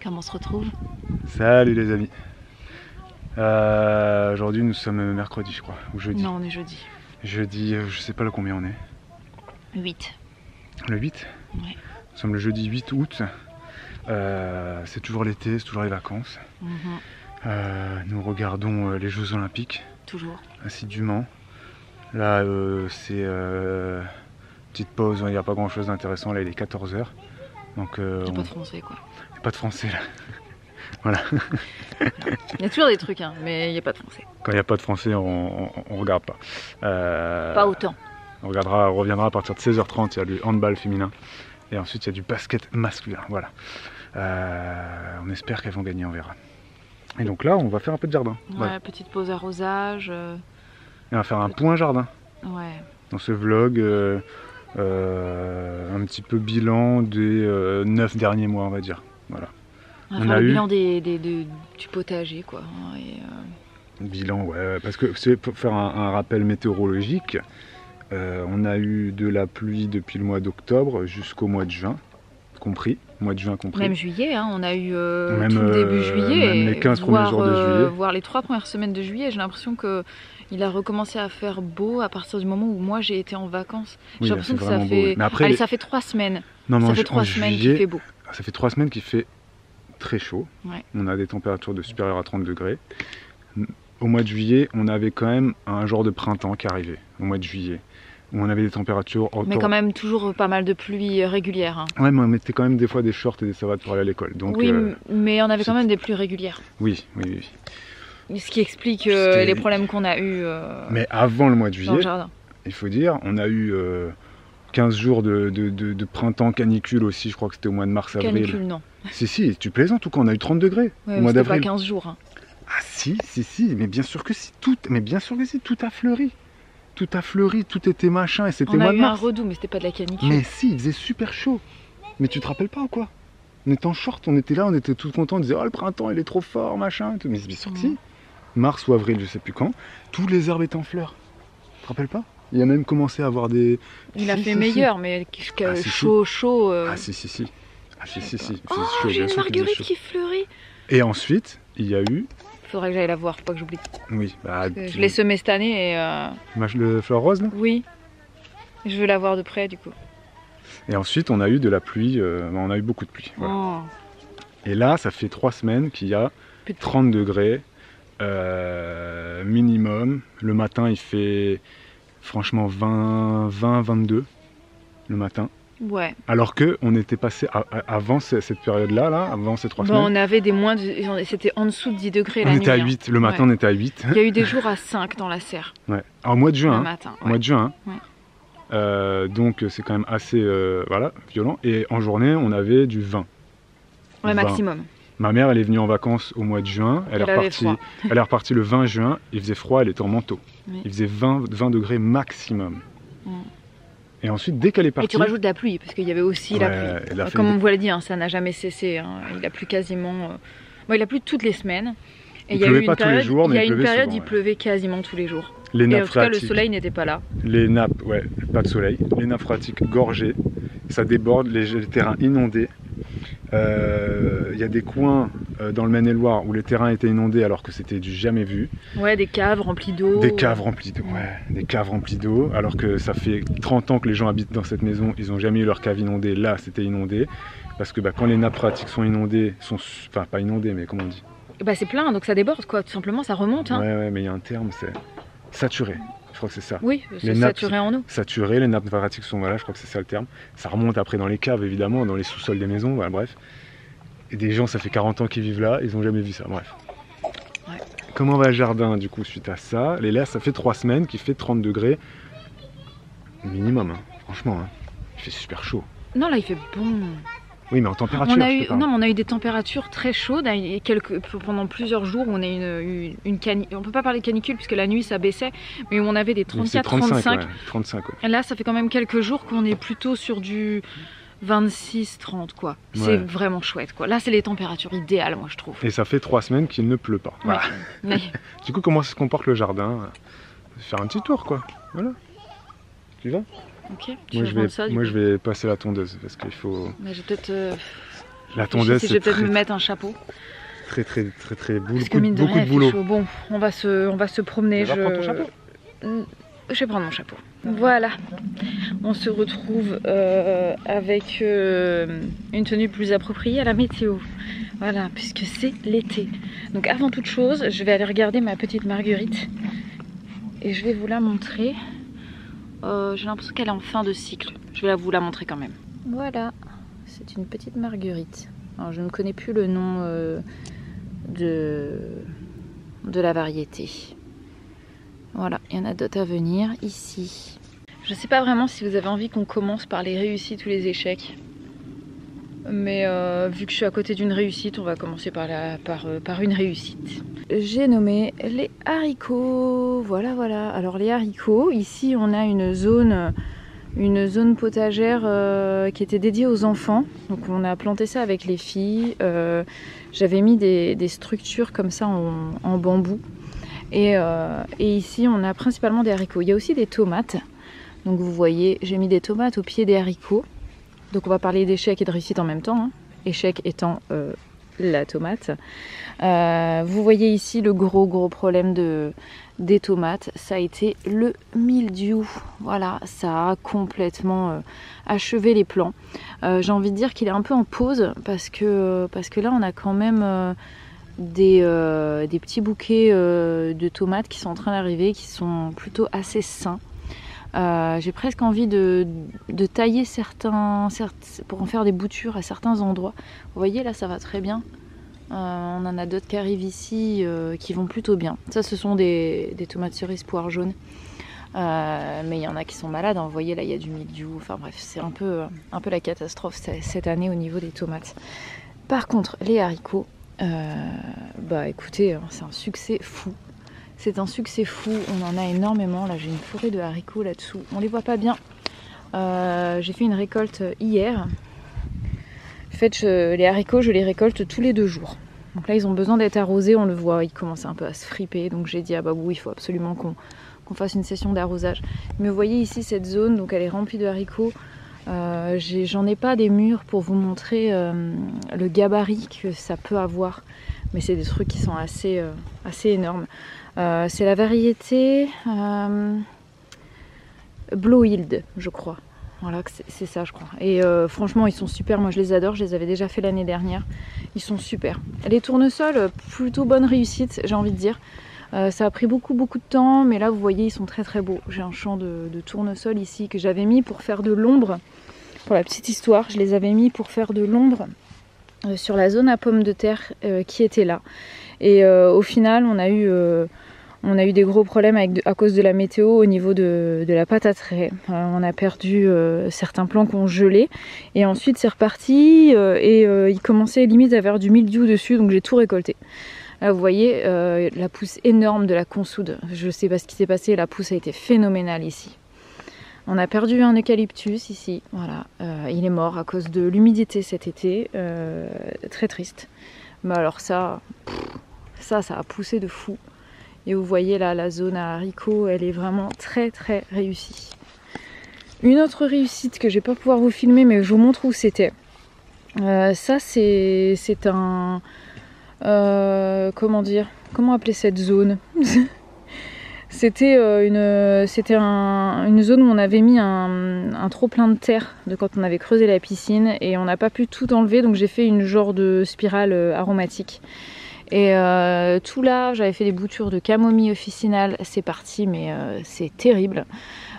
Comment on se retrouve? Salut les amis. Aujourd'hui nous sommes mercredi je crois, ou jeudi. Non, on est jeudi. Jeudi, je sais pas le combien on est. 8. Le 8? Ouais. Nous sommes le jeudi 8 août. C'est toujours l'été, c'est toujours les vacances. Nous regardons les Jeux Olympiques. Toujours. Assidûment. Là c'est petite pause, il n'y a pas grand chose d'intéressant, là il est 14 h. Donc J'ai pas de français quoi. Il n'y a pas de français là. Voilà. Il y a toujours des trucs, hein, mais il n'y a pas de français. Quand il n'y a pas de français, on regarde pas. Pas autant. On reviendra à partir de 16 h 30, il y a du handball féminin. Et ensuite, il y a du basket masculin. Voilà. On espère qu'elles vont gagner, on verra. Et donc là, on va faire un peu de jardin. Ouais, Voilà. petite pause arrosage. Et on va faire un point jardin. Ouais. Dans ce vlog, un petit peu bilan des 9 derniers mois, on va dire. Voilà. On va faire le bilan du potager, quoi. Bilan, ouais, parce que c'est pour faire un rappel météorologique. On a eu de la pluie depuis le mois d'octobre jusqu'au mois de juin, compris. Mois de juin compris. Même juillet, hein, on a eu tout le début juillet. Même les 15 premiers jours de juillet. Voire les 3 premières semaines de juillet. J'ai l'impression qu'il a recommencé à faire beau à partir du moment où moi j'ai été en vacances. J'ai l'impression que ça fait... Mais après, allez, ça fait 3 semaines. Non, ça fait 3 semaines qu'il fait beau. Ça fait 3 semaines qu'il fait très chaud. Ouais. On a des températures de supérieures à 30 degrés. Au mois de juillet, on avait quand même un genre de printemps qui arrivait. Au mois de juillet. Où on avait des températures... Mais quand même toujours pas mal de pluie régulière. Hein. Ouais, mais on mettait quand même des fois des shorts et des savates pour aller à l'école. Donc, oui, mais on avait quand même des pluies régulières. Oui. Ce qui explique les problèmes qu'on a eu mais avant le mois de dans juillet, le jardin. Il faut dire, on a eu 15 jours de printemps canicule aussi, je crois que c'était au mois de mars-avril. Canicule, non. Si, tu plaisantes ou quoi? On a eu 30 degrés Ouais, au mois d'avril. Pas 15 jours. Hein. Ah si, mais bien sûr que si, tout a fleuri. Tout a fleuri, tout était machin, et c'était mois de mars. On a eu un redout, mais c'était pas de la canicule. Mais si, il faisait super chaud. Mais tu te rappelles pas ou quoi? On était en short, on était là, on était tout contents, on disait oh le printemps il est trop fort, machin. Mais bien sûr que si. Mars ou avril, je sais plus quand, tous les herbes étaient en fleurs. Tu te rappelles pas? Il a même commencé à avoir des... Il a fait meilleur, mais chaud. Ah si. Oh, j'ai une marguerite qui fleurit. Et ensuite, il y a eu... Faudrait que j'aille la voir, faut pas que j'oublie. Oui, je l'ai semé cette année et... Le fleur rose là? Oui. Je veux la voir de près du coup. Et ensuite, on a eu de la pluie, on a eu beaucoup de pluie. Voilà. Oh. Et là, ça fait 3 semaines qu'il y a 30 degrés minimum. Le matin, il fait franchement 22 le matin. Ouais. Alors que on était passé avant cette période-là, avant ces 3 semaines. On avait des moins c'était en dessous de 10 degrés la nuit. On était à 8, le matin on était à 8. Il y a eu des jours à 5 dans la serre. Ouais. En mois de juin. Le matin. Mois de juin. Ouais. Donc c'est quand même assez violent. Et en journée, on avait du 20. Ouais, maximum. Ma mère, elle est venue en vacances au mois de juin. Elle est repartie le 20 juin. Il faisait froid, elle était en manteau. Oui. Il faisait 20 degrés maximum. Et ensuite, dès qu'elle est partie... Et tu rajoutes de la pluie, parce qu'il y avait aussi la pluie. Comme on vous l'a dit, hein, ça n'a jamais cessé. Hein. Il a plu quasiment... Bon, il a plu toutes les semaines. Et il pleuvait pas tous les jours, mais il y a une période, il pleuvait quasiment tous les jours. Les nappes et en tout cas, le soleil n'était pas là. Les nappes, pas de soleil. Les nappes phréatiques gorgées. Ça déborde, les terrains inondés. Il y a des coins dans le Maine-et-Loire où les terrains étaient inondés alors que c'était du jamais vu. Ouais, des caves remplies d'eau. Des caves remplies d'eau, des caves remplies d'eau, alors que ça fait 30 ans que les gens habitent dans cette maison, ils n'ont jamais eu leur cave inondée, là c'était inondé. Parce que quand les nappes phréatiques sont inondées, enfin pas inondées mais comment on dit? C'est plein, donc ça déborde quoi, tout simplement, ça remonte. Hein. Ouais, mais il y a un terme, c'est saturé. Je crois que c'est ça. Oui, c'est saturé en eau. Saturé, les nappes phréatiques sont, je crois que c'est ça le terme. Ça remonte après dans les caves, évidemment, dans les sous-sols des maisons, bref. Et des gens, ça fait 40 ans qu'ils vivent là, ils n'ont jamais vu ça, bref. Ouais. Comment va le jardin, du coup, suite à ça? Et là, ça fait 3 semaines qu'il fait 30 degrés minimum, hein. Franchement, hein. Il fait super chaud. Non, là, il fait bon. Oui, mais en température, on a eu des températures très chaudes pendant plusieurs jours où on a eu une canicule. On peut pas parler de canicule puisque la nuit ça baissait, mais où on avait des 34-35. 35, ouais. Et là, ça fait quand même quelques jours qu'on est plutôt sur du 26-30 quoi. C'est vraiment chouette quoi. Là, c'est les températures idéales, moi je trouve. Et ça fait 3 semaines qu'il ne pleut pas. Voilà. Du coup, comment se comporte le jardin? Faire un petit tour quoi. Voilà. Tu vas? Ok, moi je vais passer la tondeuse parce qu'il faut... Mais je vais peut-être La tondeuse, je vais peut-être me mettre un chapeau. Très beaucoup de boulot. Bon, on va se promener. Tu vas prendre ton chapeau? Je vais prendre mon chapeau. Voilà, on se retrouve avec une tenue plus appropriée à la météo. Voilà, puisque c'est l'été. Donc avant toute chose, je vais aller regarder ma petite Marguerite. Et je vais vous la montrer. J'ai l'impression qu'elle est en fin de cycle. Je vais vous la montrer quand même. Voilà, c'est une petite Marguerite. Alors je ne connais plus le nom de la variété. Voilà, il y en a d'autres à venir ici. Je ne sais pas vraiment si vous avez envie qu'on commence par les réussites ou les échecs. Mais vu que je suis à côté d'une réussite, on va commencer par une réussite. J'ai nommé les haricots. Voilà, voilà. Alors les haricots, ici on a une zone potagère qui était dédiée aux enfants. Donc on a planté ça avec les filles. J'avais mis des structures comme ça en bambou. Et ici on a principalement des haricots. Il y a aussi des tomates. Donc vous voyez, j'ai mis des tomates au pied des haricots. Donc on va parler d'échec et de réussite en même temps. Hein. Échec étant la tomate. Vous voyez ici le gros problème des tomates. Ça a été le mildiou. Voilà, ça a complètement achevé les plants. J'ai envie de dire qu'il est un peu en pause parce que là on a quand même des petits bouquets de tomates qui sont en train d'arriver, qui sont plutôt assez sains. J'ai presque envie de tailler certains pour en faire des boutures à certains endroits. Vous voyez là ça va très bien. On en a d'autres qui arrivent ici qui vont plutôt bien. Ça ce sont des tomates cerises poire jaune. Mais il y en a qui sont malades. Hein. Vous voyez là il y a du mildiou. Enfin bref c'est un peu la catastrophe cette année au niveau des tomates. Par contre les haricots, bah écoutez c'est un succès fou. C'est un succès fou, on en a énormément. Là j'ai une forêt de haricots là-dessous. On les voit pas bien. J'ai fait une récolte hier. En fait les haricots je les récolte tous les 2 jours. Donc là ils ont besoin d'être arrosés, on le voit, ils commencent un peu à se friper. Donc j'ai dit à Babou il faut absolument qu'on fasse une session d'arrosage. Mais vous voyez ici cette zone, donc elle est remplie de haricots. J'en ai pas des murs pour vous montrer le gabarit que ça peut avoir. Mais c'est des trucs qui sont assez énormes. C'est la variété Blowhild, je crois. Voilà, c'est ça, je crois. Et franchement, ils sont super. Moi, je les adore. Je les avais déjà fait l'année dernière. Ils sont super. Les tournesols, plutôt bonne réussite, j'ai envie de dire. Ça a pris beaucoup de temps, mais là, vous voyez, ils sont très beaux. J'ai un champ de tournesol ici que j'avais mis pour faire de l'ombre. Pour la petite histoire, je les avais mis pour faire de l'ombre sur la zone à pommes de terre qui était là. Et au final, on a eu des gros problèmes à cause de la météo au niveau de la pâte à trait. On a perdu certains plants qui ont gelé. Et ensuite, c'est reparti et il commençait limite à avoir du mildiou dessus. Donc j'ai tout récolté. Là, vous voyez la pousse énorme de la consoude. Je ne sais pas ce qui s'est passé. La pousse a été phénoménale ici. On a perdu un eucalyptus ici. Voilà, il est mort à cause de l'humidité cet été. Très triste. Mais alors ça a poussé de fou. Et vous voyez là la zone à haricots, elle est vraiment très réussie. Une autre réussite que je vais pas pouvoir vous filmer, mais je vous montre où c'était. Ça c'est un... comment dire? Comment appeler cette zone? C'était une zone où on avait mis un trop plein de terre de quand on avait creusé la piscine et on n'a pas pu tout enlever, donc j'ai fait une genre de spirale aromatique. Et tout là, j'avais fait des boutures de camomille officinale, c'est parti, mais c'est terrible.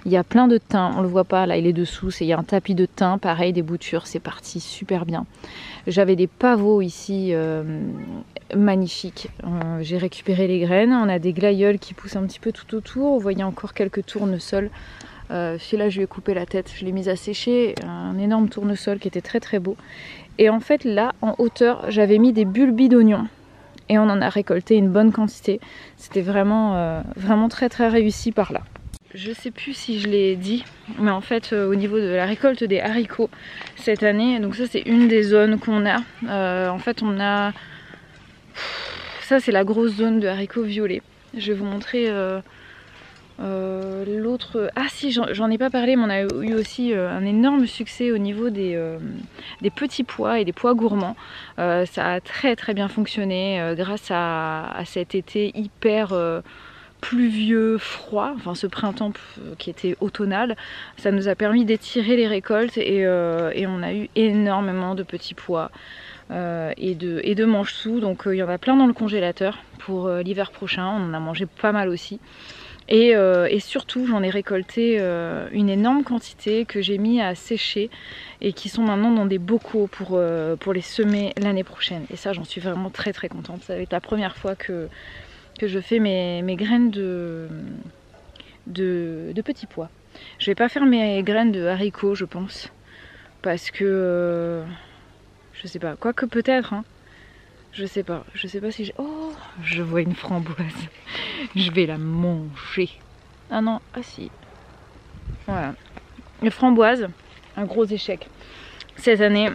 Il y a plein de thym, on le voit pas, là il est dessous, il y a un tapis de thym, pareil, des boutures, c'est parti super bien. J'avais des pavots ici, magnifiques. J'ai récupéré les graines, on a des glaïeuls qui poussent un petit peu tout autour, vous voyez encore quelques tournesols. Celui-là je lui ai coupé la tête, je l'ai mis à sécher, un énorme tournesol qui était très beau. Et en fait là, en hauteur, j'avais mis des bulbis d'oignons. Et on en a récolté une bonne quantité. C'était vraiment très réussi par là. Je sais plus si je l'ai dit, mais en fait au niveau de la récolte des haricots cette année, donc ça c'est une des zones qu'on a. En fait on a... Ça c'est la grosse zone de haricots violets. Je vais vous montrer L'autre... Ah si, j'en ai pas parlé, mais on a eu aussi un énorme succès au niveau des petits pois et des pois gourmands. Ça a très très bien fonctionné grâce à cet été hyper pluvieux, froid, enfin ce printemps qui était automnal. Ça nous a permis d'étirer les récoltes et on a eu énormément de petits pois et de mange-sous. Donc il y en a plein dans le congélateur pour l'hiver prochain. On en a mangé pas mal aussi. Et surtout j'en ai récolté une énorme quantité que j'ai mis à sécher et qui sont maintenant dans des bocaux pour les semer l'année prochaine. Et ça j'en suis vraiment très très contente. Ça va être la première fois que je fais mes graines de petits pois. Je vais pas faire mes graines de haricots je pense. Parce que je sais pas, quoique peut-être hein. Je sais pas si j'ai... Oh, je vois une framboise. Je vais la manger. Ah non, ah si. Voilà. Les framboises, un gros échec. Cette année,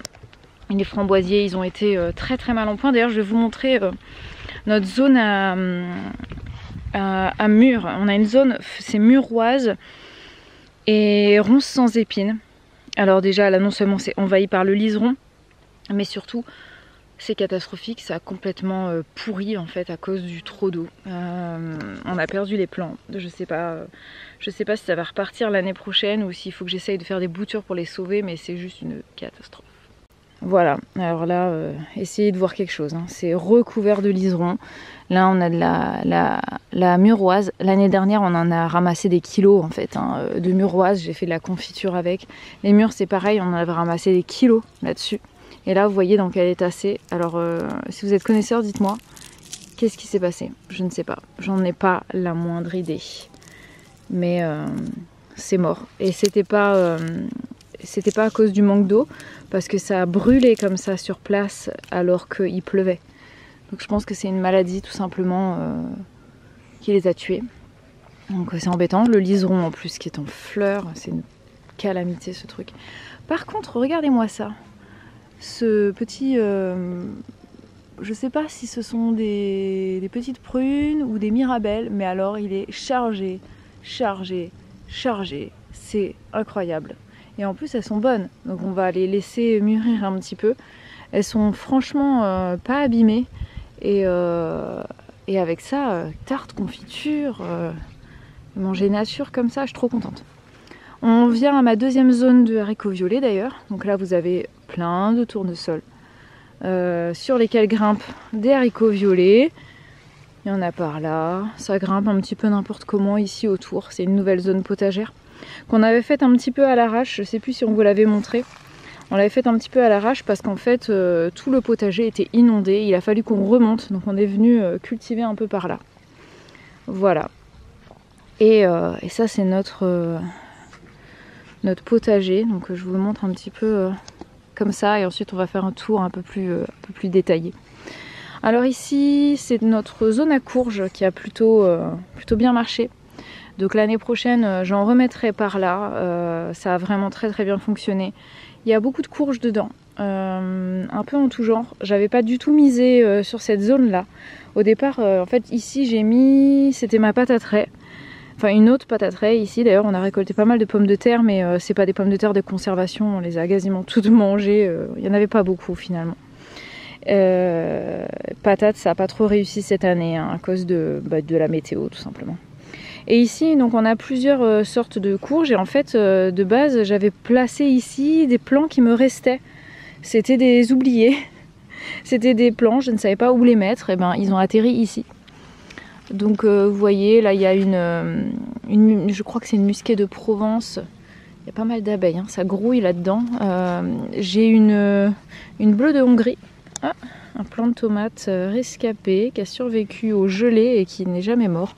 les framboisiers, ils ont été très très mal en point. D'ailleurs, je vais vous montrer notre zone à mûres. On a une zone, c'est muroise et ronce sans épines. Alors déjà, là, non seulement c'est envahi par le liseron, mais surtout... c'est catastrophique, ça a complètement pourri en fait à cause du trop d'eau. On a perdu les plants. Je sais pas si ça va repartir l'année prochaine ou s'il faut que j'essaye de faire des boutures pour les sauver, mais c'est juste une catastrophe. Voilà, alors là, essayez de voir quelque chose. Hein. C'est recouvert de liserons. Là, on a de la muroise. L'année dernière, on en a ramassé des kilos en fait hein, de muroise. J'ai fait de la confiture avec. Les mûres, c'est pareil, on en avait ramassé des kilos là-dessus. Et là, vous voyez dans quel état c'est. Alors, si vous êtes connaisseur, dites-moi, qu'est-ce qui s'est passé? Je ne sais pas. J'en ai pas la moindre idée. Mais c'est mort. Et c'était pas à cause du manque d'eau, parce que ça a brûlé comme ça sur place alors qu'il pleuvait. Donc je pense que c'est une maladie tout simplement qui les a tués. Donc c'est embêtant. Le liseron en plus qui est en fleurs, c'est une calamité ce truc. Par contre, regardez-moi ça. Ce petit, je sais pas si ce sont des petites prunes ou des mirabelles, mais alors il est chargé. C'est incroyable. Et en plus elles sont bonnes, donc on va les laisser mûrir un petit peu. Elles sont franchement pas abîmées. Et avec ça, tarte, confiture, manger nature comme ça, je suis trop contente. On vient à ma deuxième zone de haricots violets d'ailleurs. Donc là vous avez plein de tournesols sur lesquels grimpent des haricots violets. Il y en a par là. Ça grimpe un petit peu n'importe comment ici autour. C'est une nouvelle zone potagère qu'on avait faite un petit peu à l'arrache. Je ne sais plus si on vous l'avait montré. On l'avait faite un petit peu à l'arrache parce qu'en fait tout le potager était inondé. Il a fallu qu'on remonte. Donc on est venu cultiver un peu par là. Voilà. Et ça c'est notre potager, donc je vous montre un petit peu comme ça et ensuite on va faire un tour un peu plus détaillé. Alors ici c'est notre zone à courges qui a plutôt bien marché, donc l'année prochaine j'en remettrai par là. Ça a vraiment très très bien fonctionné. Il y a beaucoup de courges dedans, un peu en tout genre. J'avais pas du tout misé sur cette zone là au départ. En fait ici j'ai mis, c'était ma patatraie. Enfin une autre patatraie ici, d'ailleurs on a récolté pas mal de pommes de terre, mais c'est pas des pommes de terre de conservation, on les a quasiment toutes mangées, il n'y en avait pas beaucoup finalement. Patates, ça n'a pas trop réussi cette année hein, à cause de la météo tout simplement. Et ici donc on a plusieurs sortes de courges et en fait de base j'avais placé ici des plants qui me restaient. C'était des oubliés, c'était des plants, je ne savais pas où les mettre, et ben ils ont atterri ici. Donc vous voyez là il y a je crois que c'est une musquée de Provence. Il y a pas mal d'abeilles, hein, ça grouille là-dedans. J'ai une bleue de Hongrie, un plant de tomate rescapé qui a survécu au gelé et qui n'est jamais mort.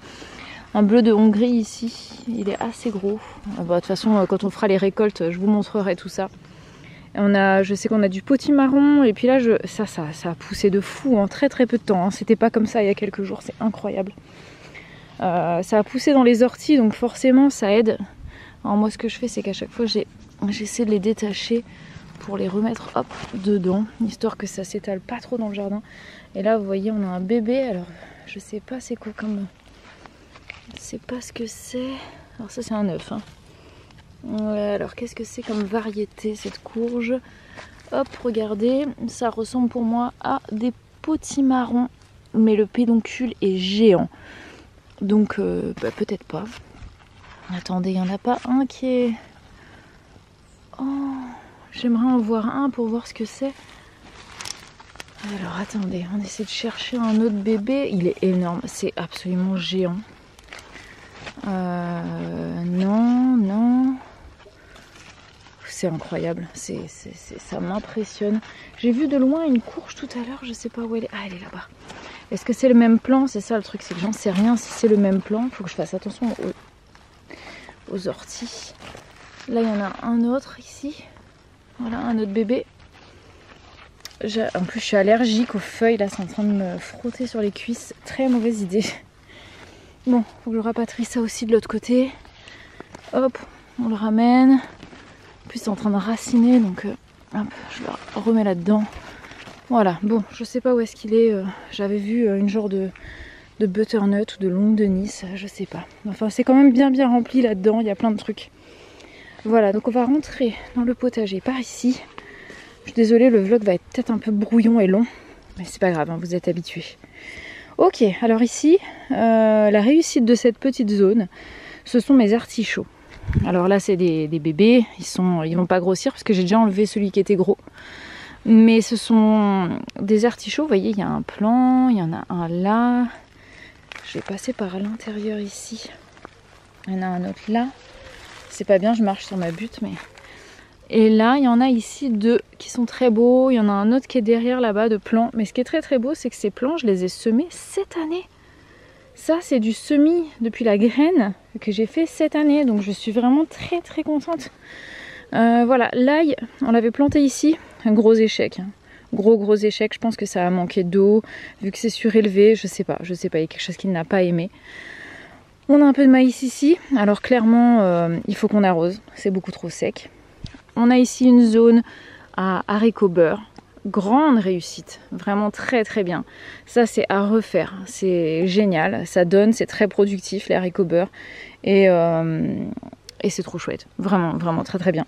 Un bleu de Hongrie ici, il est assez gros. De toute façon quand on fera les récoltes je vous montrerai tout ça. Je sais qu'on a du potimarron et puis là ça a poussé de fou en très très peu de temps. Hein. C'était pas comme ça il y a quelques jours, c'est incroyable. Ça a poussé dans les orties donc forcément ça aide. Alors moi ce que je fais c'est qu'à chaque fois j'essaie de les détacher pour les remettre hop dedans, histoire que ça s'étale pas trop dans le jardin. Et là vous voyez on a un bébé, alors je sais pas c'est quoi Je sais pas ce que c'est. Alors ça c'est un œuf. Hein. Ouais, alors qu'est-ce que c'est comme variété cette courge? Hop, regardez, ça ressemble pour moi à des potimarrons, mais le pédoncule est géant. Donc bah, peut-être pas. Attendez, il n'y en a pas un qui est... Oh, j'aimerais en voir un pour voir ce que c'est. Alors attendez, on essaie de chercher un autre bébé. Il est énorme, c'est absolument géant. Non, non. C'est incroyable, ça m'impressionne. J'ai vu de loin une courge tout à l'heure, je sais pas où elle est. Ah, elle est là-bas. Est-ce que c'est le même plan? C'est ça le truc, c'est que j'en sais rien si c'est le même plan. Il faut que je fasse attention aux orties. Là, il y en a un autre ici. Voilà, un autre bébé. En plus, je suis allergique aux feuilles. Là, c'est en train de me frotter sur les cuisses. Très mauvaise idée. Bon, faut que je rapatrie ça aussi de l'autre côté. Hop, on le ramène. En plus, c'est en train de raciner, donc hop, je le remets là-dedans. Voilà, bon, je sais pas où est-ce qu'il est. J'avais vu une genre de butternut ou de longue de Nice, je sais pas. Enfin, c'est quand même bien rempli là-dedans, il y a plein de trucs. Voilà, donc on va rentrer dans le potager par ici. Je suis désolée, le vlog va être peut-être un peu brouillon et long, mais c'est pas grave, hein, vous êtes habitués. Ok, alors ici, la réussite de cette petite zone, ce sont mes artichauts. Alors là, c'est des bébés, ils vont pas grossir parce que j'ai déjà enlevé celui qui était gros. Mais ce sont des artichauts, vous voyez, il y a un plant, il y en a un là. Je vais passer par l'intérieur ici. Il y en a un autre là. C'est pas bien, je marche sur ma butte, mais... Et là, il y en a ici deux qui sont très beaux. Il y en a un autre qui est derrière là-bas de plants. Mais ce qui est très beau, c'est que ces plants, je les ai semés cette année. Ça, c'est du semis depuis la graine que j'ai fait cette année. Donc, je suis vraiment très contente. Voilà, l'ail, on l'avait planté ici. Un gros échec. Hein. Gros échec. Je pense que ça a manqué d'eau. Vu que c'est surélevé, je sais pas. Il y a quelque chose qu'il n'a pas aimé. On a un peu de maïs ici. Alors, clairement, il faut qu'on arrose. C'est beaucoup trop sec. On a ici une zone à haricots beurre. Grande réussite, vraiment très bien. Ça c'est à refaire, c'est génial, ça donne, c'est très productif les haricots beurre et c'est trop chouette, vraiment très bien.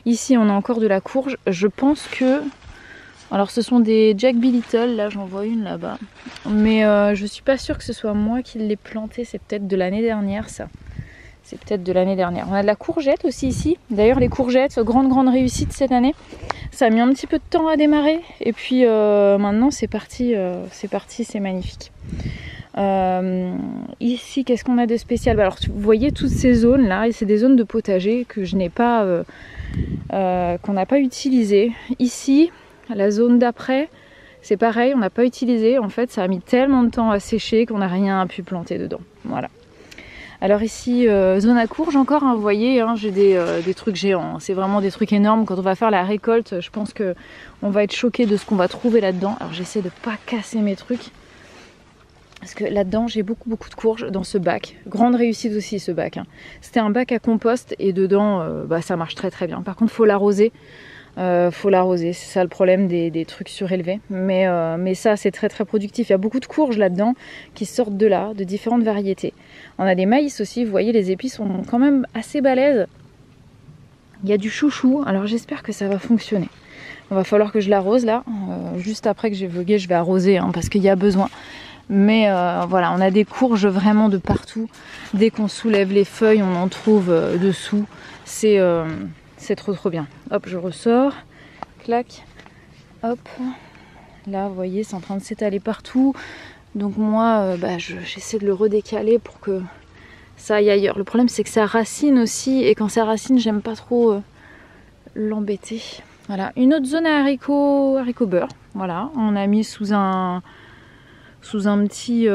Ici on a encore de la courge, je pense que, alors ce sont des Jack B. Little, là j'en vois une là-bas, mais je suis pas sûre que ce soit moi qui l'ai planté, c'est peut-être de l'année dernière ça. C'est peut-être de l'année dernière. On a de la courgette aussi ici. D'ailleurs les courgettes, grande réussite cette année. Ça a mis un petit peu de temps à démarrer. Et puis maintenant c'est parti, c'est magnifique. Ici, qu'est-ce qu'on a de spécial? Alors vous voyez toutes ces zones là, et c'est des zones de potager que je n'ai pas, qu'on n'a pas utilisées. Ici, la zone d'après, c'est pareil, on n'a pas utilisé. En fait, ça a mis tellement de temps à sécher qu'on n'a rien pu planter dedans. Voilà. Alors ici, zone à courge encore, hein, vous voyez, hein, j'ai des trucs géants. Hein. C'est vraiment des trucs énormes. Quand on va faire la récolte, je pense qu'on va être choqué de ce qu'on va trouver là-dedans. Alors j'essaie de pas casser mes trucs. Parce que là-dedans, j'ai beaucoup de courges dans ce bac. Grande réussite aussi ce bac. Hein. C'était un bac à compost et dedans, ça marche très bien. Par contre, il faut l'arroser. C'est ça le problème des trucs surélevés. Mais ça, c'est très productif. Il y a beaucoup de courges là-dedans qui sortent de là, de différentes variétés. On a des maïs aussi, vous voyez, les épis sont quand même assez balèzes. Il y a du chouchou, alors j'espère que ça va fonctionner. Il va falloir que je l'arrose là. Juste après que j'ai vlogué, je vais arroser hein, parce qu'il y a besoin. Mais voilà, on a des courges vraiment de partout. Dès qu'on soulève les feuilles, on en trouve dessous. C'est trop bien. Hop, je ressors. Clac. Hop. Là, vous voyez, c'est en train de s'étaler partout. Donc moi, j'essaie de le redécaler pour que ça aille ailleurs. Le problème, c'est que ça racine aussi. Et quand ça racine, j'aime pas trop l'embêter. Voilà. Une autre zone à haricots beurre. Voilà. On a mis sous un petit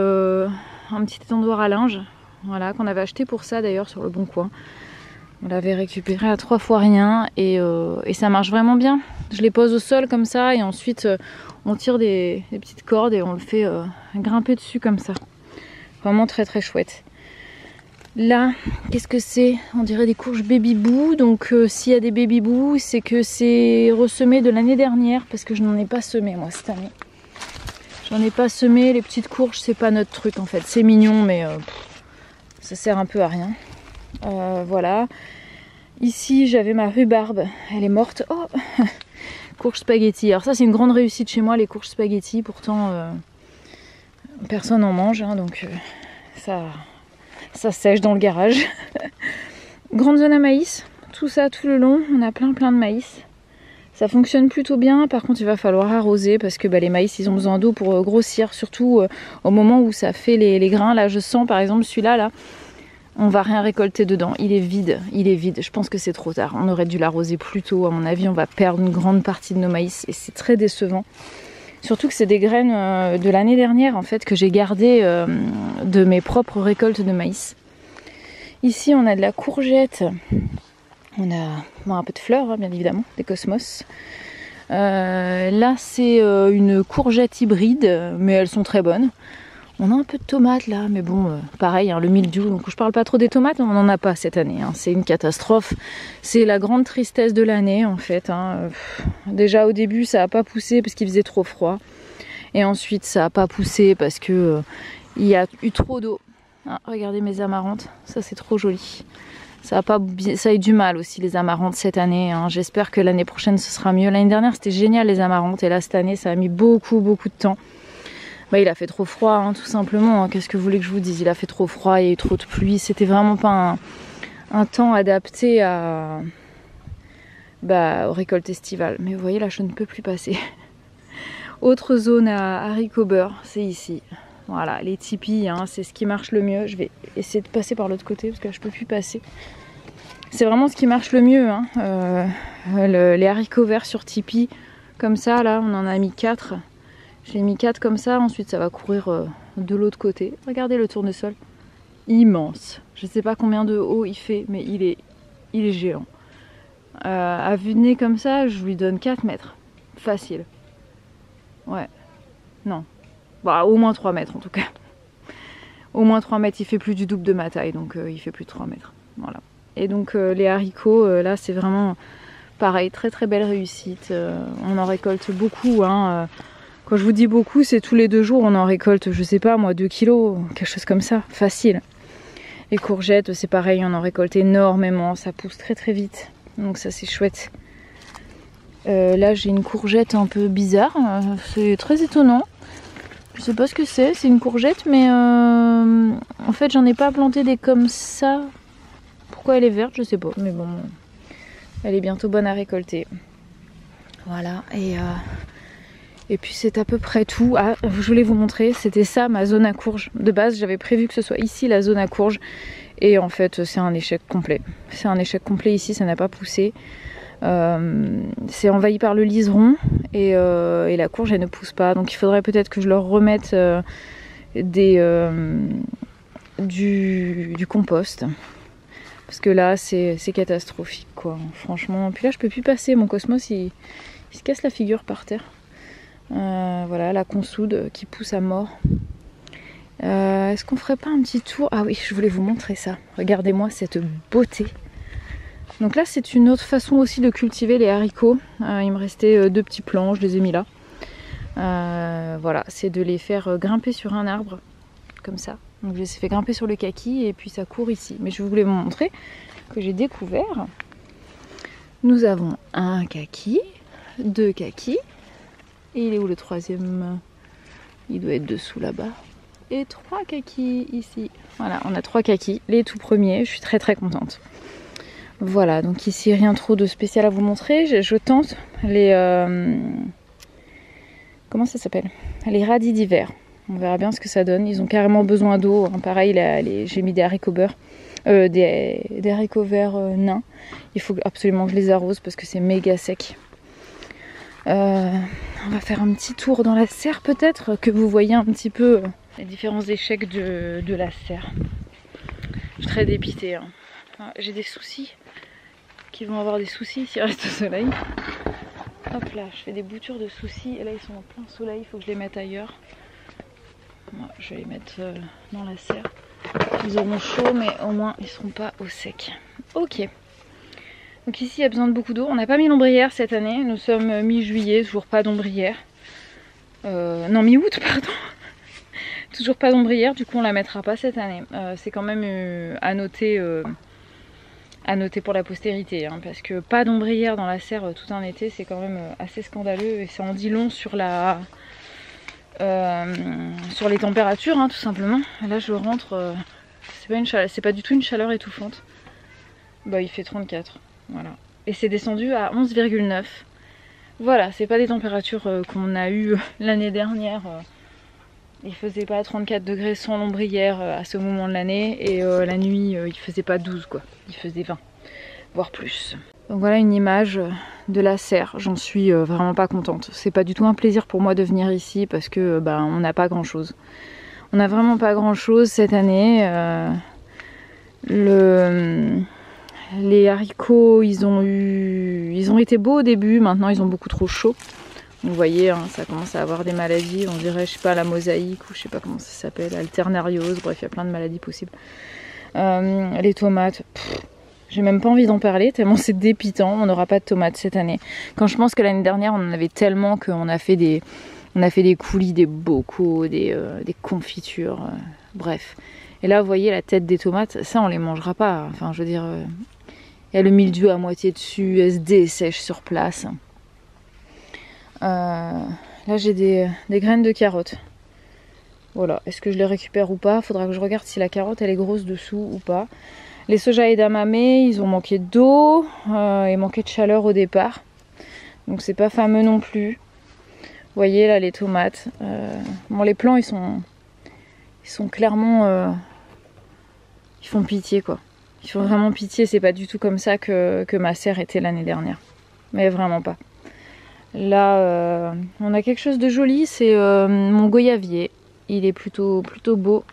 étendoir à linge. Voilà, qu'on avait acheté pour ça d'ailleurs sur le Bon Coin. On l'avait récupéré à 3 fois rien et ça marche vraiment bien. Je les pose au sol comme ça et ensuite on tire des petites cordes et on le fait grimper dessus comme ça. Vraiment très chouette. Là, qu'est-ce que c'est? On dirait des courges baby boo. Donc s'il y a des baby boo, c'est que c'est ressemé de l'année dernière parce que je n'en ai pas semé moi cette année. J'en ai pas semé, les petites courges, c'est pas notre truc en fait. C'est mignon mais ça sert un peu à rien. Voilà. Ici j'avais ma rhubarbe, elle est morte. Oh, courge spaghetti. Alors ça c'est une grande réussite chez moi, les courges spaghetti. Pourtant personne n'en mange, hein, donc ça sèche dans le garage. Grande zone à maïs, tout ça tout le long, on a plein de maïs. Ça fonctionne plutôt bien, par contre il va falloir arroser parce que les maïs ils ont besoin d'eau pour grossir, surtout au moment où ça fait les grains. Là je sens par exemple celui-là, là, on va rien récolter dedans, il est vide, je pense que c'est trop tard. On aurait dû l'arroser plus tôt, à mon avis on va perdre une grande partie de nos maïs et c'est très décevant. Surtout que c'est des graines de l'année dernière en fait que j'ai gardées de mes propres récoltes de maïs. Ici on a de la courgette. On a un peu de fleurs, hein, bien évidemment, des cosmos. Là, c'est une courgette hybride, mais elles sont très bonnes. On a un peu de tomates là, mais bon, pareil, hein, le mildiou. Donc je parle pas trop des tomates, on n'en a pas cette année. Hein, c'est une catastrophe. C'est la grande tristesse de l'année en fait. Hein. Déjà au début, ça n'a pas poussé parce qu'il faisait trop froid. Et ensuite, ça n'a pas poussé parce que il y a eu trop d'eau. Ah, regardez mes amarantes, ça c'est trop joli. Ça a eu du mal aussi les amarantes cette année, hein. J'espère que l'année prochaine ce sera mieux. L'année dernière c'était génial les amarantes et là cette année ça a mis beaucoup de temps. Il a fait trop froid, hein, tout simplement, hein. Qu'est-ce que vous voulez que je vous dise? Il a fait trop froid, il y a eu trop de pluie, c'était vraiment pas un temps adapté aux récoltes estivales. Mais vous voyez là je ne peux plus passer. Autre zone à haricots beurre, c'est ici. Voilà, les tipis, hein, c'est ce qui marche le mieux. Je vais essayer de passer par l'autre côté parce que là, je peux plus passer. C'est vraiment ce qui marche le mieux. Hein. Les haricots verts sur tipi, comme ça, là, on en a mis 4. J'ai mis 4 comme ça, ensuite ça va courir de l'autre côté. Regardez le tournesol, immense. Je ne sais pas combien de haut il fait, mais il est géant. À vue de nez comme ça, je lui donne 4 mètres. Facile. Ouais. Non. Au moins 3 mètres en tout cas. Au moins 3 mètres, il fait plus du double de ma taille, donc il fait plus de 3 mètres. Voilà. Et donc les haricots, là c'est vraiment pareil, très belle réussite. On en récolte beaucoup. Hein. Quand je vous dis beaucoup, c'est tous les 2 jours, on en récolte, je sais pas moi, 2 kilos, quelque chose comme ça, facile. Les courgettes, c'est pareil, on en récolte énormément, ça pousse très vite. Donc ça c'est chouette. Là j'ai une courgette un peu bizarre, c'est très étonnant. Je sais pas ce que c'est une courgette, mais en fait j'en ai pas planté des comme ça. Pourquoi elle est verte, je sais pas, mais bon, elle est bientôt bonne à récolter. Voilà, et puis c'est à peu près tout. Ah, je voulais vous montrer, c'était ça ma zone à courge. De base j'avais prévu que ce soit ici la zone à courge, et en fait c'est un échec complet. C'est un échec complet ici, ça n'a pas poussé. C'est envahi par le liseron et la courge elle ne pousse pas, donc il faudrait peut-être que je leur remette du compost parce que là c'est catastrophique quoi, franchement. Puis là je peux plus passer, mon cosmos il se casse la figure par terre. Voilà la consoude qui pousse à mort. Est-ce qu'on ferait pas un petit tour? Ah oui, je voulais vous montrer ça, regardez-moi cette beauté. Donc là c'est une autre façon aussi de cultiver les haricots. Il me restait 2 petits plants, je les ai mis là. Voilà, c'est de les faire grimper sur un arbre, comme ça. Donc je les ai fait grimper sur le kaki et puis ça court ici. Mais je voulais vous montrer que j'ai découvert. Nous avons un kaki, 2 kakis. Et il est où le 3e? Il doit être dessous là-bas. Et 3 kakis ici. Voilà, on a 3 kakis, les tout premiers. Je suis très contente. Voilà, donc ici rien trop de spécial à vous montrer. Je tente les... comment ça s'appelle? Les radis d'hiver. On verra bien ce que ça donne. Ils ont carrément besoin d'eau. Hein. Pareil, j'ai mis des haricots beurre. Des haricots verts nains. Il faut absolument que je les arrose parce que c'est méga sec. On va faire un petit tour dans la serre peut-être, que vous voyez un petit peu les différents échecs de la serre. Je suis très dépitée. Hein. J'ai des soucis. Qui vont avoir des soucis s'ils restent au soleil. Hop là, je fais des boutures de soucis et là ils sont en plein soleil, il faut que je les mette ailleurs. Bon, je vais les mettre dans la serre. Ils auront chaud mais au moins ils seront pas au sec. Ok. Donc ici il y a besoin de beaucoup d'eau. On n'a pas mis l'ombrière cette année, nous sommes mi-juillet, toujours pas d'ombrière. Non, mi-août pardon. Toujours pas d'ombrière, du coup on la mettra pas cette année. C'est quand même à noter pour la postérité, hein, parce que pas d'ombrière dans la serre tout un été, c'est quand même assez scandaleux et ça en dit long sur la sur les températures, hein, tout simplement. Et là je rentre, c'est pas du tout une chaleur étouffante. Bah il fait 34, voilà. Et c'est descendu à 11,9. Voilà, c'est pas des températures qu'on a eues l'année dernière. Il faisait pas 34 degrés sans l'ombrière à ce moment de l'année. Et la nuit, il faisait pas 12 quoi. Il faisait 20, voire plus. Donc voilà une image de la serre. J'en suis vraiment pas contente. C'est pas du tout un plaisir pour moi de venir ici parce que on n'a pas grand chose. On n'a vraiment pas grand chose cette année. Les haricots, ils ont été beaux au début. Maintenant, ils ont beaucoup trop chaud. Vous voyez, hein, ça commence à avoir des maladies, on dirait, je sais pas, la mosaïque ou je sais pas comment ça s'appelle, alternariose, bref, il y a plein de maladies possibles. Les tomates, j'ai même pas envie d'en parler, tellement c'est dépitant, on n'aura pas de tomates cette année. Quand je pense que l'année dernière, on en avait tellement qu'on a fait des coulis, des bocaux, des confitures, bref. Et là, vous voyez, la tête des tomates, ça, on les mangera pas. Enfin, je veux dire, il y a le mildiou à moitié dessus, elles se dessèchent sur place. Là j'ai des graines de carottes. Voilà, est-ce que je les récupère ou pas? Faudra que je regarde si la carotte elle est grosse dessous ou pas. Les soja edamame, ils ont manqué d'eau et manqué de chaleur au départ. Donc c'est pas fameux non plus. Vous voyez là les tomates. Bon les plants ils sont clairement... ils font pitié quoi. Ils font vraiment pitié, c'est pas du tout comme ça que ma serre était l'année dernière. Mais vraiment pas. Là, on a quelque chose de joli, c'est mon goyavier. Il est plutôt beau.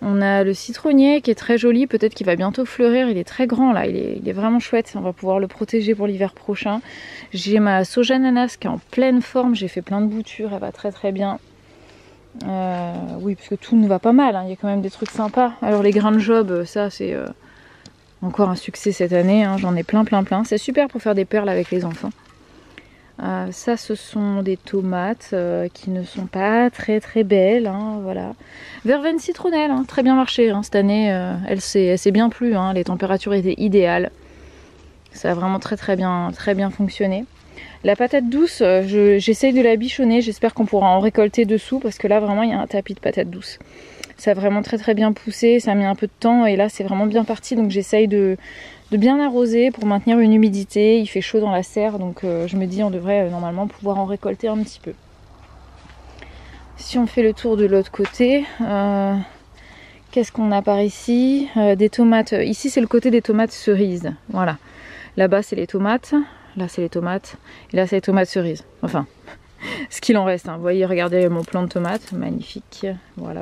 On a le citronnier qui est très joli, peut-être qu'il va bientôt fleurir. Il est très grand là, il est vraiment chouette. On va pouvoir le protéger pour l'hiver prochain. J'ai ma soja ananas qui est en pleine forme. J'ai fait plein de boutures, elle va très très bien. Oui, parce que tout ne va pas mal, hein. Il y a quand même des trucs sympas. Alors les grains de job, ça c'est encore un succès cette année. Hein. J'en ai plein. C'est super pour faire des perles avec les enfants. Ça ce sont des tomates qui ne sont pas très belles, hein, voilà. Verveine citronnelle, hein, très bien marché hein, cette année, elle s'est bien plu, hein, les températures étaient idéales. Ça a vraiment très bien fonctionné. La patate douce, j'essaye de la bichonner, j'espère qu'on pourra en récolter dessous parce que là vraiment il y a un tapis de patate douce. Ça a vraiment très bien poussé, ça a mis un peu de temps et là c'est vraiment bien parti, donc j'essaye de bien arroser pour maintenir une humidité. Il fait chaud dans la serre, donc je me dis on devrait normalement pouvoir en récolter un petit peu. Si on fait le tour de l'autre côté, qu'est-ce qu'on a par ici? Des tomates. Ici c'est le côté des tomates cerises. Voilà. Là-bas c'est les tomates. Là c'est les tomates. Et là c'est les tomates cerises. Enfin, ce qu'il en reste. Hein. Vous voyez, regardez mon plant de tomates. Magnifique. Voilà.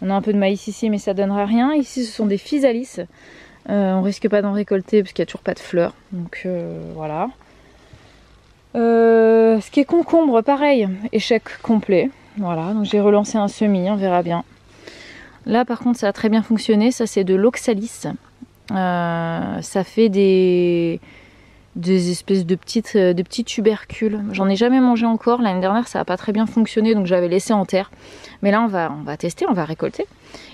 On a un peu de maïs ici, mais ça donnera rien. Ici ce sont des physalis. On risque pas d'en récolter parce qu'il n'y a toujours pas de fleurs. Donc voilà. Ce qui est concombre, pareil. Échec complet. Voilà. Donc j'ai relancé un semis, on verra bien. Là par contre ça a très bien fonctionné. Ça c'est de l'oxalis. Ça fait des espèces de petits tubercules. J'en ai jamais mangé encore. L'année dernière ça n'a pas très bien fonctionné, donc j'avais laissé en terre. Mais là on va tester, on va récolter.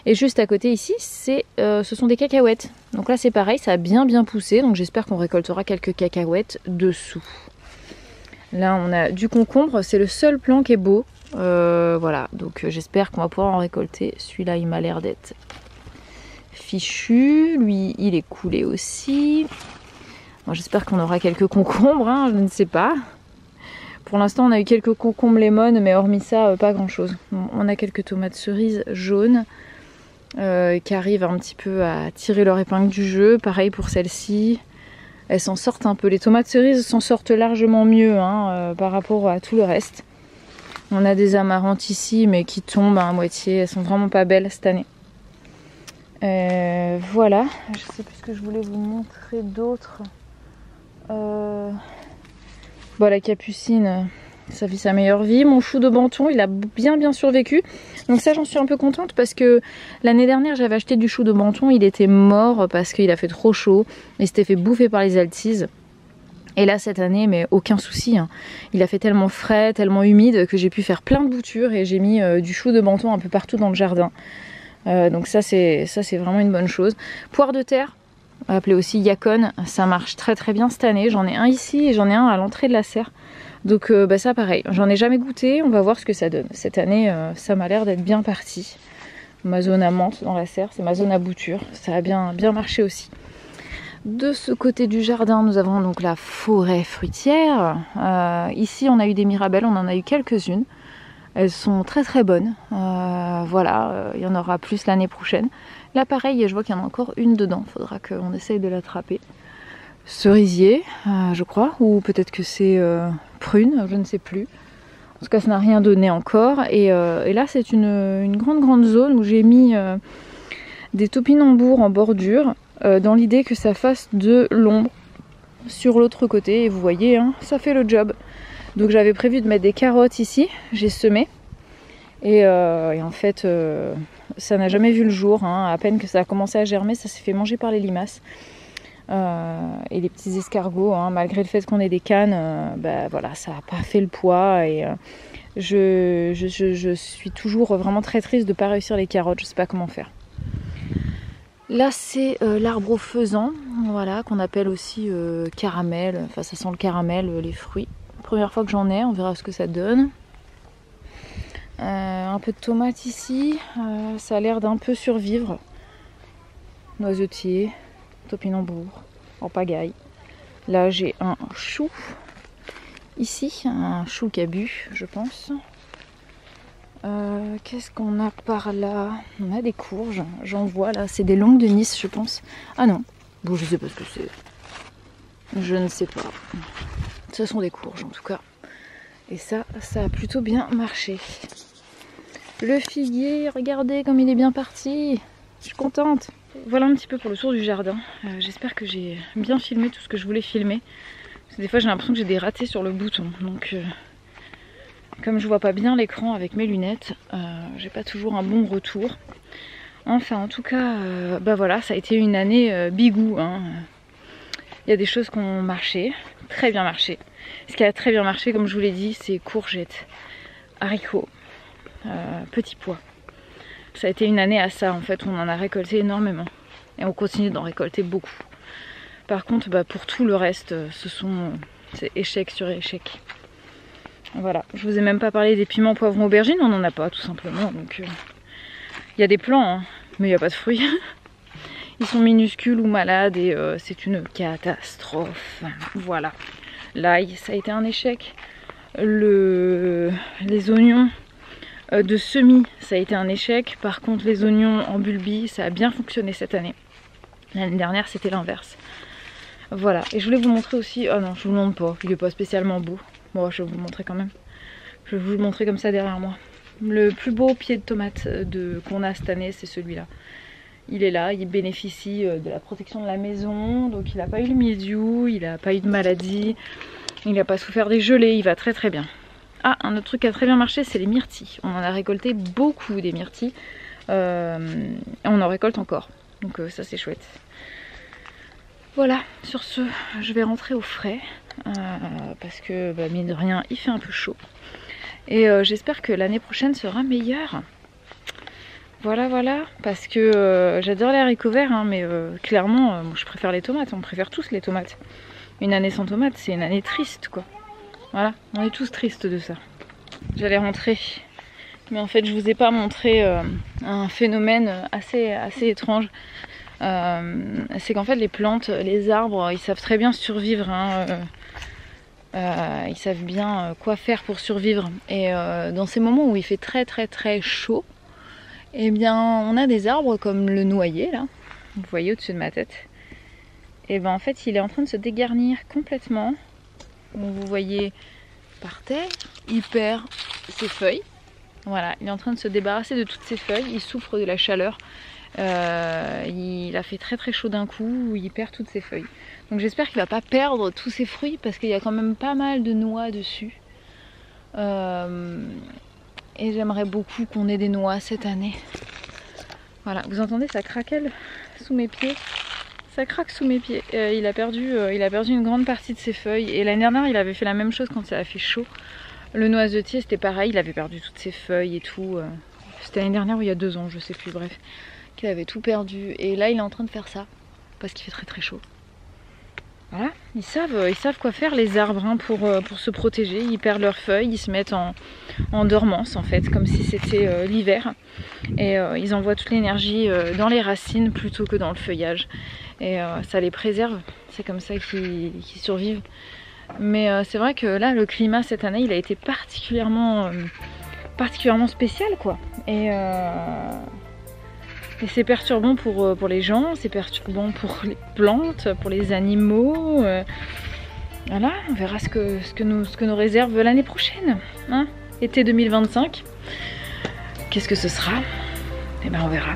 Et juste à côté ici, ce sont des cacahuètes. Donc là c'est pareil, ça a bien poussé. Donc j'espère qu'on récoltera quelques cacahuètes dessous. Là on a du concombre, c'est le seul plant qui est beau. Voilà, donc j'espère qu'on va pouvoir en récolter. Celui-là il m'a l'air d'être fichu. Lui il est coulé aussi. Bon, j'espère qu'on aura quelques concombres, hein, je ne sais pas. Pour l'instant on a eu quelques concombres lemon, mais hormis ça pas grand chose. Bon, on a quelques tomates cerises jaunes qui arrivent un petit peu à tirer leur épingle du jeu. Pareil pour celle-ci, elles s'en sortent un peu. Les tomates cerises s'en sortent largement mieux hein, par rapport à tout le reste. On a des amarantes ici mais qui tombent à moitié, elles sont vraiment pas belles cette année. Voilà, je sais plus ce que je voulais vous montrer d'autre. Bon, la capucine, ça vit sa meilleure vie. Mon chou de Banton, il a bien survécu. Donc ça, j'en suis un peu contente parce que l'année dernière, j'avais acheté du chou de Banton. Il était mort parce qu'il a fait trop chaud. Il s'était fait bouffer par les altises. Et là cette année, mais aucun souci, hein. Il a fait tellement frais, tellement humide que j'ai pu faire plein de boutures et j'ai mis du chou de Menton un peu partout dans le jardin. Donc ça c'est vraiment une bonne chose. Poire de terre, appelé aussi Yacon, ça marche très très bien cette année. J'en ai un ici et j'en ai un à l'entrée de la serre. Donc ça pareil, j'en ai jamais goûté, on va voir ce que ça donne. Cette année ça m'a l'air d'être bien parti. Ma zone à menthe dans la serre, c'est ma zone à bouture, ça a bien marché aussi. De ce côté du jardin, nous avons donc la forêt fruitière. Ici, on a eu des mirabelles, on en a eu quelques-unes. Elles sont très très bonnes. Voilà, il y en aura plus l'année prochaine. Là, pareil, je vois qu'il y en a encore une dedans. Il faudra qu'on essaye de l'attraper. Cerisier, je crois, ou peut-être que c'est prune, je ne sais plus. En tout cas, ça n'a rien donné encore. Et là, c'est une grande zone où j'ai mis des topinambours en bordure. Dans l'idée que ça fasse de l'ombre sur l'autre côté et vous voyez hein, ça fait le job. Donc j'avais prévu de mettre des carottes ici, j'ai semé et en fait ça n'a jamais vu le jour hein. À peine que ça a commencé à germer, ça s'est fait manger par les limaces et les petits escargots hein. Malgré le fait qu'on ait des cannes, voilà, ça n'a pas fait le poids et je suis toujours vraiment très triste de ne pas réussir les carottes, je sais pas comment faire. Là c'est l'arbre au faisan, voilà, qu'on appelle aussi caramel, enfin ça sent le caramel, les fruits. Première fois que j'en ai, on verra ce que ça donne. Un peu de tomates ici, ça a l'air d'un peu survivre. Noisetier, topinambour, en pagaille. Là j'ai un chou, ici, un chou qui a bu, je pense. Qu'est-ce qu'on a par là? On a des courges, j'en vois là, c'est des longues de Nice je pense. Ah non, bon je sais pas ce que c'est. Je ne sais pas. Ce sont des courges en tout cas. Et ça a plutôt bien marché. Le figuier, regardez comme il est bien parti. Je suis contente. Voilà un petit peu pour le tour du jardin. J'espère que j'ai bien filmé tout ce que je voulais filmer. Parce que des fois j'ai l'impression que j'ai des ratés sur le bouton. Donc comme je vois pas bien l'écran avec mes lunettes, j'ai pas toujours un bon retour. Enfin en tout cas, voilà, ça a été une année bigou. Hein. Il y a des choses qui ont marché, très bien marché. Ce qui a très bien marché, comme je vous l'ai dit, c'est courgettes, haricots, petits pois. Ça a été une année à ça en fait, on en a récolté énormément. Et on continue d'en récolter beaucoup. Par contre, pour tout le reste, c'est échec sur échec. Voilà, je vous ai même pas parlé des piments, poivrons, aubergines, on n'en a pas tout simplement. Donc il y a des plants, hein, mais il n'y a pas de fruits. Ils sont minuscules ou malades et c'est une catastrophe. Voilà. L'ail, ça a été un échec. Les oignons de semis, ça a été un échec. Par contre, les oignons en bulbi, ça a bien fonctionné cette année. L'année dernière, c'était l'inverse. Voilà. Et je voulais vous montrer aussi... Oh non, je vous le montre pas. Il n'est pas spécialement beau. Bon, je vais vous le montrer quand même. Je vais vous le montrer comme ça derrière moi. Le plus beau pied de tomate qu'on a cette année, c'est celui-là. Il est là, il bénéficie de la protection de la maison, donc il n'a pas eu le mildiou, il n'a pas eu de maladie, il n'a pas souffert des gelées, il va très très bien. Ah, un autre truc qui a très bien marché, c'est les myrtilles. On en a récolté beaucoup des myrtilles, on en récolte encore, donc ça c'est chouette. Voilà, sur ce, je vais rentrer au frais, parce que mine de rien, il fait un peu chaud. Et j'espère que l'année prochaine sera meilleure. Voilà, parce que j'adore les haricots verts, hein, mais clairement, je préfère les tomates, on préfère tous les tomates. Une année sans tomates, c'est une année triste, quoi. Voilà, on est tous tristes de ça. J'allais rentrer, mais en fait, je vous ai pas montré un phénomène assez étrange. C'est qu'en fait, les plantes, les arbres, ils savent très bien survivre, hein, ils savent bien quoi faire pour survivre. Et dans ces moments où il fait très chaud, eh bien, on a des arbres comme le noyer, là, vous voyez au-dessus de ma tête. Et bien en fait, il est en train de se dégarnir complètement. Donc, vous voyez par terre, il perd ses feuilles. Voilà, il est en train de se débarrasser de toutes ses feuilles. Il souffre de la chaleur. Il a fait très chaud d'un coup, il perd toutes ses feuilles. Donc j'espère qu'il va pas perdre tous ses fruits parce qu'il y a quand même pas mal de noix dessus. Et j'aimerais beaucoup qu'on ait des noix cette année. Voilà, vous entendez, ça craquelle sous mes pieds. Ça craque sous mes pieds. Il a perdu une grande partie de ses feuilles. Et l'année dernière, il avait fait la même chose quand ça a fait chaud. Le noisetier, c'était pareil. Il avait perdu toutes ses feuilles et tout. C'était l'année dernière ou il y a 2 ans, je sais plus, bref. Qu'il avait tout perdu. Et là, il est en train de faire ça. Parce qu'il fait très très chaud. Voilà, ils savent quoi faire les arbres hein, pour se protéger. Ils perdent leurs feuilles, ils se mettent en dormance en fait, comme si c'était l'hiver. Et ils envoient toute l'énergie dans les racines plutôt que dans le feuillage. Et ça les préserve, c'est comme ça qu'ils survivent. Mais c'est vrai que là, le climat cette année, il a été particulièrement spécial quoi. Et c'est perturbant pour les gens, c'est perturbant pour les plantes, pour les animaux. Voilà, on verra ce que nous réserve l'année prochaine. Hein, été 2025. Qu'est-ce que ce sera? Eh ben on verra.